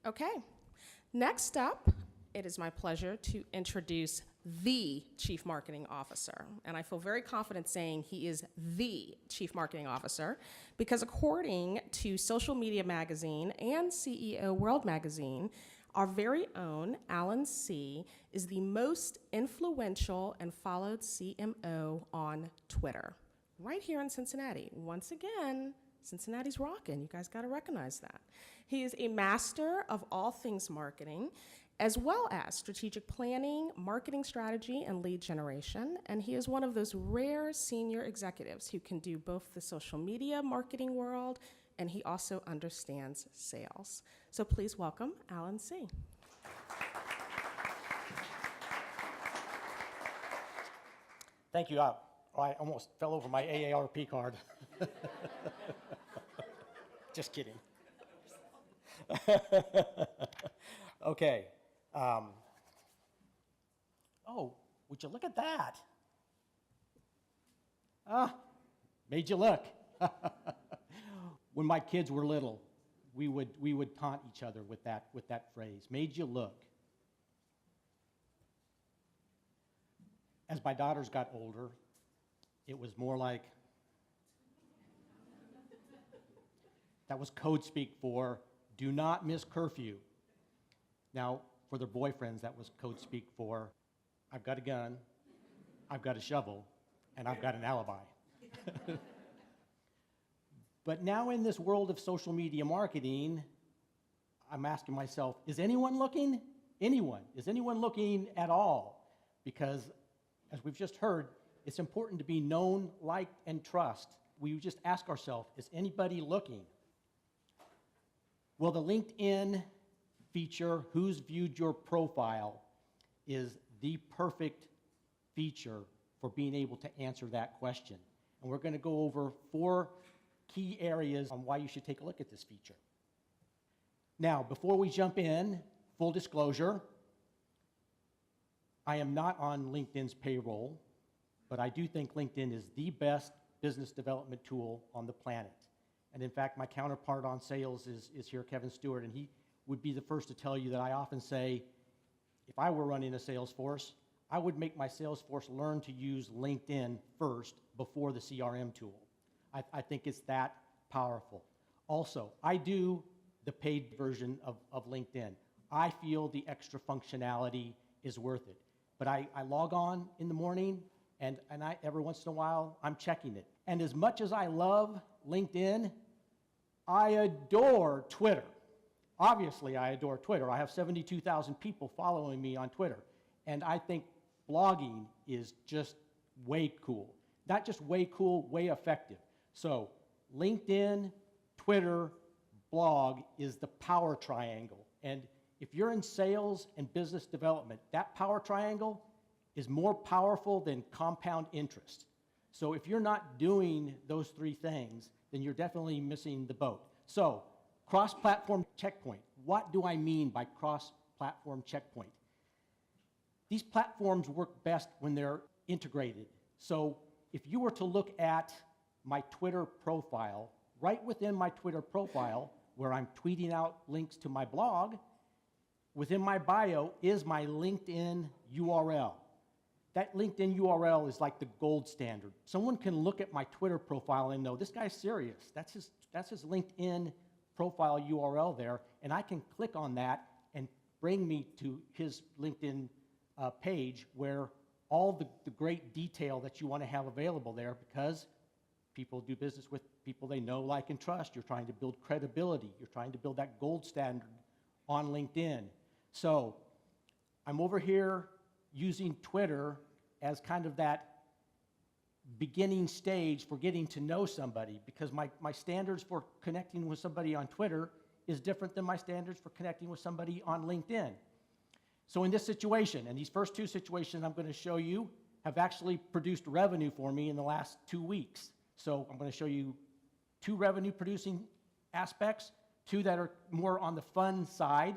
Okay, next up, it is my pleasure to introduce the Chief Marketing Officer. And I feel very confident saying he is the Chief Marketing Officer because according to Social Media Magazine and CEO World Magazine, our very own Alan C. is the most influential and followed CMO on Twitter, right here in Cincinnati. Once again, Cincinnati's rocking. You guys got to recognize that. He is a master of all things marketing, as well as strategic planning, marketing strategy, and lead generation. And he is one of those rare senior executives who can do both the social media marketing world, and he also understands sales. So please welcome Alan C. Thank you. I almost fell over my AARP card. Just kidding. Okay. Oh, would you look at that? Made you look. When my kids were little, we would taunt each other with that phrase, made you look. As my daughters got older, it was more like, that was code speak for do not miss curfew. Now, for their boyfriends, that was code speak for I've got a gun, I've got a shovel, and I've got an alibi. But now in this world of social media marketing, I'm asking myself, is anyone looking? Anyone? Is anyone looking at all? Because, as we've just heard, it's important to be known, liked, and trust. We just ask ourselves, is anybody looking? Well, the LinkedIn feature, Who's Viewed Your Profile, is the perfect feature for being able to answer that question. And we're going to go over 4 key areas on why you should take a look at this feature. Now, before we jump in, full disclosure, I am not on LinkedIn's payroll, but I do think LinkedIn is the best business development tool on the planet. And in fact, my counterpart on sales is here, Kevin Stewart, and he would be the first to tell you that I often say, if I were running a sales force, I would make my sales force learn to use LinkedIn first before the CRM tool. I think it's that powerful. Also, I do the paid version of LinkedIn. I feel the extra functionality is worth it. But I log on in the morning, and every once in a while, I'm checking it. And as much as I love LinkedIn, I adore Twitter. Obviously, I adore Twitter. I have 72,000 people following me on Twitter. And I think blogging is just way cool. Not just way cool, way effective. So LinkedIn, Twitter, blog is the power triangle. And if you're in sales and business development, that power triangle is more powerful than compound interest. So if you're not doing those 3 things, then you're definitely missing the boat. So, cross-platform checkpoint. What do I mean by cross-platform checkpoint? These platforms work best when they're integrated. So if you were to look at my Twitter profile, right within my Twitter profile, where I'm tweeting out links to my blog, within my bio is my LinkedIn URL. That LinkedIn URL is like the gold standard. Someone can look at my Twitter profile and know this guy's serious. That's his LinkedIn profile URL there, and I can click on that and bring me to his LinkedIn page where all the great detail that you want to have available there, because people do business with people they know, like, and trust. You're trying to build credibility. You're trying to build that gold standard on LinkedIn. So I'm over here using Twitter as kind of that beginning stage for getting to know somebody, because my standards for connecting with somebody on Twitter is different than my standards for connecting with somebody on LinkedIn. So in this situation, and these first 2 situations I'm going to show you have actually produced revenue for me in the last 2 weeks. So I'm going to show you 2 revenue producing aspects, 2 that are more on the fun side.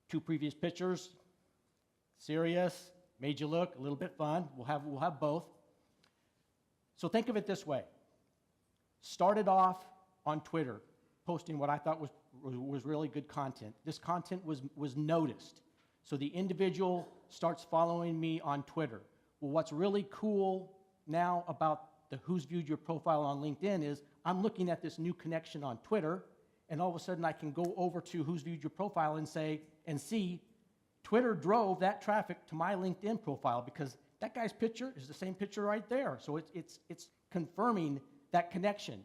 2 previous pictures, serious, made you look, a little bit fun. We'll have both. So think of it this way. Started off on Twitter, posting what I thought was was really good content. This content was noticed. So the individual starts following me on Twitter. Well, what's really cool now about the Who's Viewed Your Profile on LinkedIn is I'm looking at this new connection on Twitter, and all of a sudden I can go over to Who's Viewed Your Profile and see Twitter drove that traffic to my LinkedIn profile because that guy's picture is the same picture right there. So it's confirming that connection.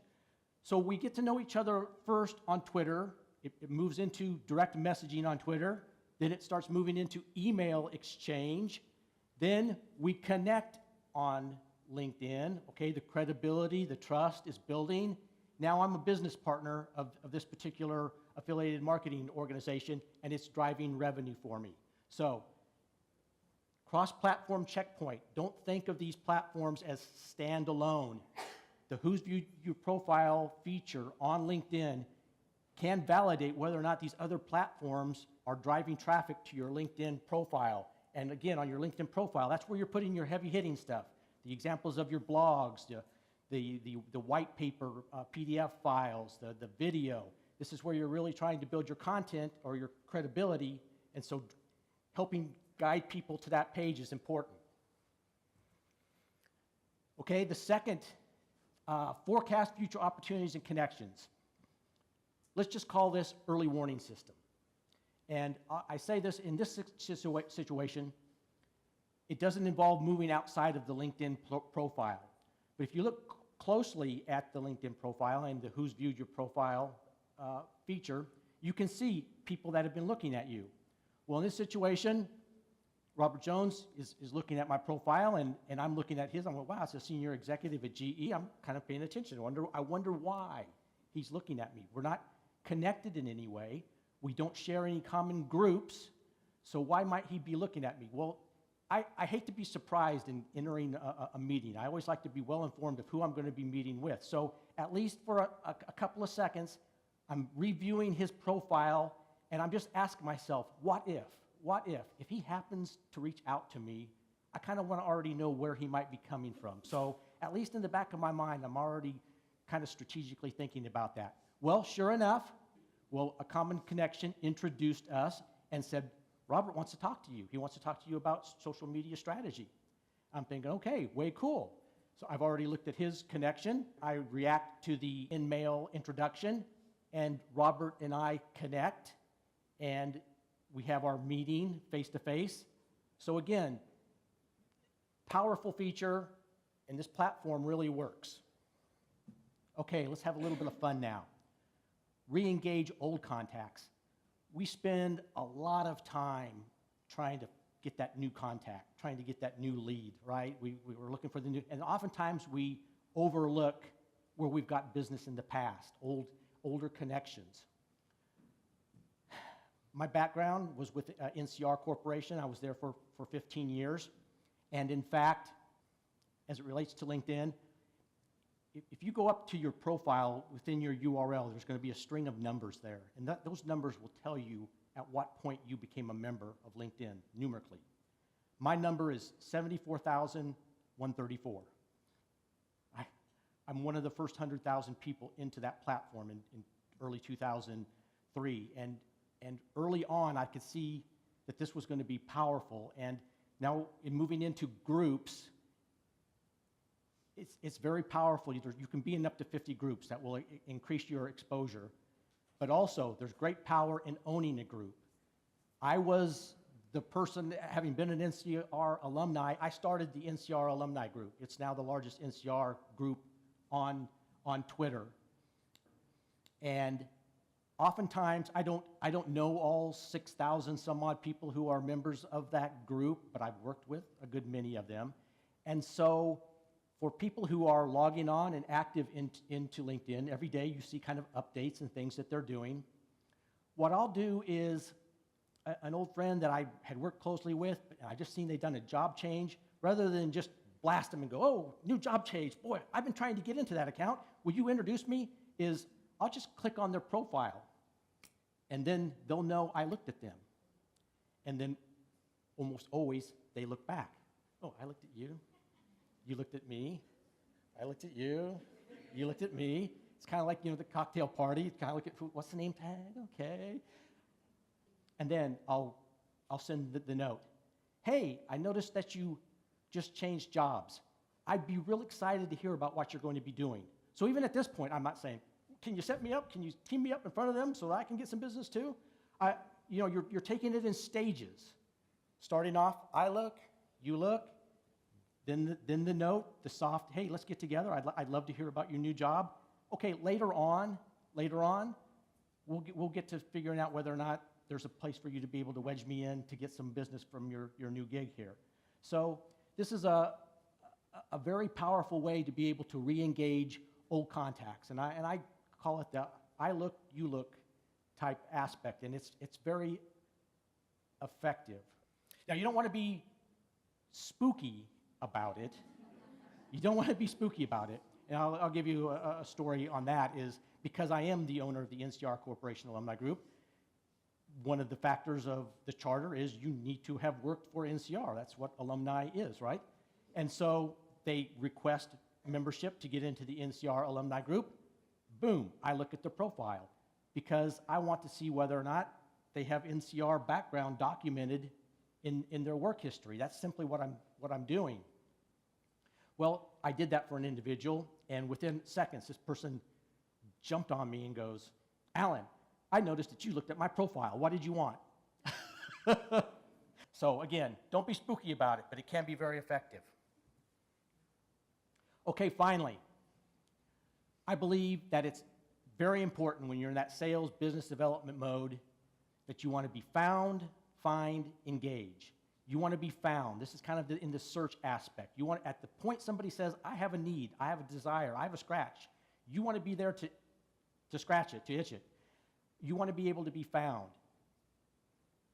So we get to know each other first on Twitter. It moves into direct messaging on Twitter. Then it starts moving into email exchange. Then we connect on LinkedIn. Okay, the credibility, the trust is building. Now I'm a business partner of this particular affiliated marketing organization, and it's driving revenue for me. So, cross-platform checkpoint. Don't think of these platforms as standalone. The Who's Viewed Your Profile feature on LinkedIn can validate whether or not these other platforms are driving traffic to your LinkedIn profile. And again, on your LinkedIn profile, that's where you're putting your heavy-hitting stuff. The examples of your blogs, the white paper PDF files, the video. This is where you're really trying to build your content or your credibility, and so helping guide people to that page is important. Okay, the second, forecast future opportunities and connections. Let's just call this early warning system. And I say this in this situation, it doesn't involve moving outside of the LinkedIn profile. But if you look closely at the LinkedIn profile and the Who's Viewed Your Profile feature, you can see people that have been looking at you. Well, in this situation, Robert Jones is looking at my profile, and I'm looking at his. I'm like, wow, it's a senior executive at GE. I'm kind of paying attention. I wonder why he's looking at me. We're not connected in any way. We don't share any common groups, so why might he be looking at me? Well, I hate to be surprised in entering a meeting. I always like to be well informed of who I'm going to be meeting with. So at least for a couple of seconds, I'm reviewing his profile, and I'm just asking myself, what if? What if? If he happens to reach out to me, I kind of want to already know where he might be coming from. So at least in the back of my mind, I'm already kind of strategically thinking about that. Well, sure enough, a common connection introduced us and said, Robert wants to talk to you. He wants to talk to you about social media strategy. I'm thinking, okay, way cool. So I've already looked at his connection. I react to the in-mail introduction, and Robert and I connect, and we have our meeting face-to-face. So again, powerful feature, and this platform really works. Okay, let's have a little bit of fun now. Re-engage old contacts. We spend a lot of time trying to get that new contact, trying to get that new lead, right? We were looking for the new, and oftentimes we overlook where we've got business in the past, older connections. My background was with NCR Corporation. I was there for 15 years. And in fact, as it relates to LinkedIn, if you go up to your profile within your URL, there's going to be a string of numbers there. And those numbers will tell you at what point you became a member of LinkedIn numerically. My number is 74,134. I'm one of the first 100,000 people into that platform in early 2003. And early on, I could see that this was going to be powerful. And now, in moving into groups, it's very powerful. You can be in up to 50 groups that will increase your exposure. But also, there's great power in owning a group. I was the person, having been an NCR alumni, I started the NCR alumni group. It's now the largest NCR group on Twitter. And oftentimes, I don't know all 6,000 some odd people who are members of that group, but I've worked with a good many of them. And so for people who are logging on and active into LinkedIn, every day you see kind of updates and things that they're doing. What I'll do is, an old friend that I had worked closely with, and I just seen they'd done a job change, rather than just blast them and go, oh, new job change, boy, I've been trying to get into that account, will you introduce me? I'll just click on their profile, and then they'll know I looked at them. And then almost always they look back. Oh, I looked at you. You looked at me. I looked at you. You looked at me. It's kind of like, the cocktail party. It's kind of like, what's the name tag? Okay. And then I'll send the note. Hey, I noticed that you just changed jobs. I'd be real excited to hear about what you're going to be doing. So even at this point, I'm not saying, can you set me up? Can you team me up in front of them so that I can get some business too? You're taking it in stages. Starting off, I look, you look, then the note, the soft, hey, let's get together. I'd love to hear about your new job. Okay, later on, we'll get to figuring out whether or not there's a place for you to be able to wedge me in to get some business from your new gig here. So this is a very powerful way to be able to re-engage old contacts, and I call it the I look, you look type aspect, and it's very effective. Now, you don't want to be spooky about it. You don't want to be spooky about it. And I'll give you a story on that is because I am the owner of the NCR Corporation Alumni Group, one of the factors of the charter is you need to have worked for NCR. That's what alumni is, right? And so they request membership to get into the NCR Alumni Group. Boom, I look at the profile because I want to see whether or not they have NCR background documented in their work history. That's simply what I'm doing. Well, I did that for an individual, and within seconds, this person jumped on me and goes, Alan, I noticed that you looked at my profile. What did you want? So again, don't be spooky about it, but it can be very effective. Okay, finally, I believe that it's very important when you're in that sales business development mode that you want to be found, find, engage. You want to be found. This is kind of in the search aspect. You want, at the point somebody says, I have a need, I have a desire, I have a scratch, you want to be there to scratch it, to itch it. You want to be able to be found.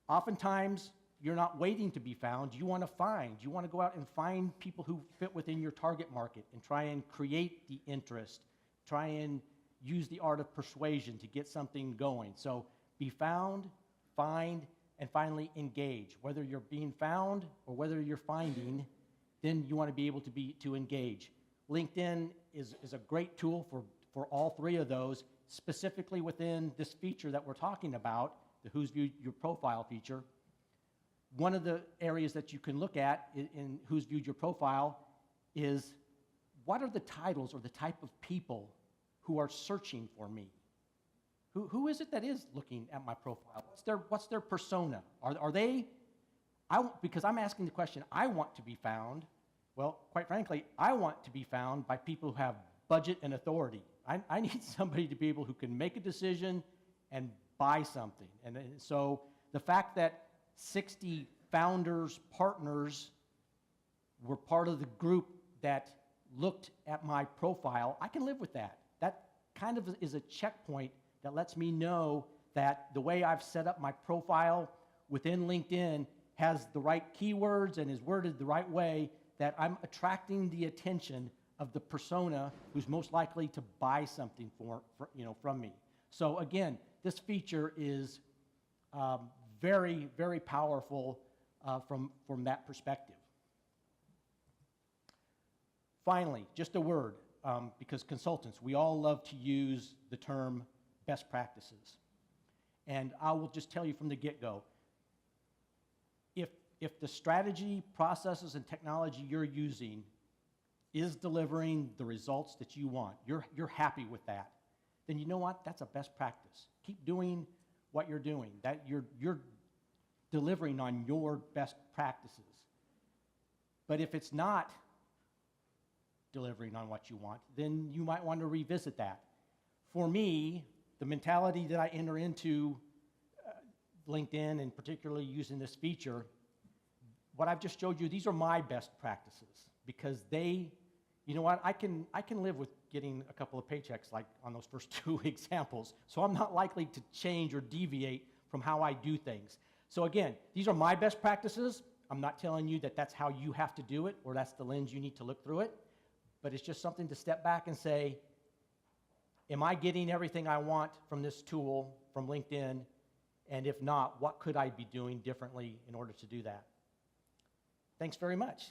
Oftentimes, you're not waiting to be found. You want to find. You want to go out and find people who fit within your target market and try and create the interest. Try and use the art of persuasion to get something going. So be found, find, and finally engage. Whether you're being found or whether you're finding, then you want to be able to engage. LinkedIn is a great tool for all three of those, specifically within this feature that we're talking about, the Who's Viewed Your Profile feature. One of the areas that you can look at in Who's Viewed Your Profile is what are the titles or the type of people who are searching for me? Who is it that is looking at my profile? What's their persona? Are they, because I'm asking the question, I want to be found. Well, quite frankly, I want to be found by people who have budget and authority. I need somebody to be able who can make a decision and buy something. And so the fact that 60 founders, partners were part of the group that looked at my profile, I can live with that. That kind of is a checkpoint that lets me know that the way I've set up my profile within LinkedIn has the right keywords and is worded the right way, that I'm attracting the attention of the persona who's most likely to buy something from me. So again, this feature is very, very powerful from that perspective. Finally, just a word, because consultants, we all love to use the term best practices. And I will just tell you from the get-go, if the strategy, processes, and technology you're using is delivering the results that you want, you're happy with that, then you know what? That's a best practice. Keep doing what you're doing. That you're delivering on your best practices. But if it's not delivering on what you want, then you might want to revisit that. For me, the mentality that I enter into LinkedIn, and particularly using this feature, what I've just showed you, these are my best practices because they, you know what, I can live with getting a couple of paychecks like on those first two examples. So I'm not likely to change or deviate from how I do things. So again, these are my best practices. I'm not telling you that that's how you have to do it or that's the lens you need to look through it, but it's just something to step back and say, am I getting everything I want from this tool, from LinkedIn? And if not, what could I be doing differently in order to do that? Thanks very much.